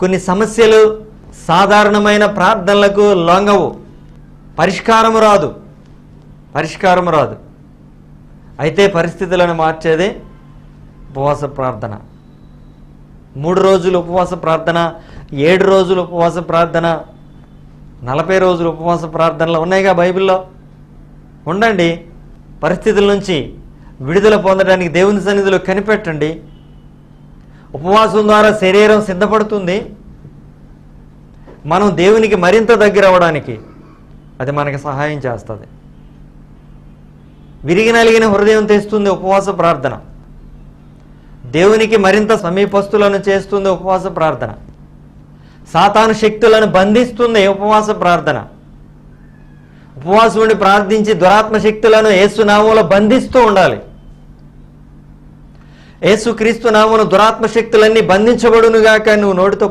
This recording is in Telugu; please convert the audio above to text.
కొన్ని సమస్యలు సాధారణమైన ప్రార్థనలకు లొంగవు, పరిష్కారము రాదు. అయితే పరిస్థితులను మార్చేదే ఉపవాస ప్రార్థన. 3 రోజులు ఉపవాస ప్రార్థన, 7 రోజులు ఉపవాస ప్రార్థన, 40 రోజులు ఉపవాస ప్రార్థనలు ఉన్నాయిగా బైబిల్లో. ఉండండి, పరిస్థితుల నుంచి విడుదల పొందడానికి దేవుని సన్నిధిలో కనిపెట్టండి. ఉపవాసం ద్వారా శరీరం సిద్ధపడుతుంది. మనం దేవునికి మరింత దగ్గర అవ్వడానికి అది మనకి సహాయం చేస్తుంది. విరిగి నలిగిన హృదయం తెస్తుంది ఉపవాస ప్రార్థన. దేవునికి మరింత సమీపస్తులను చేస్తుంది ఉపవాస ప్రార్థన. సాతాను శక్తులను బంధిస్తుంది ఉపవాస ప్రార్థన. ఉపవాసం ఉండి ప్రార్థించి దురాత్మ శక్తులను యేసు నామములో బంధిస్తూ ఉండాలి. యేసు క్రీస్తు నామమున దురాత్మ శక్తులన్నీ బంధించబడునుగాక నువ్వు నోటితో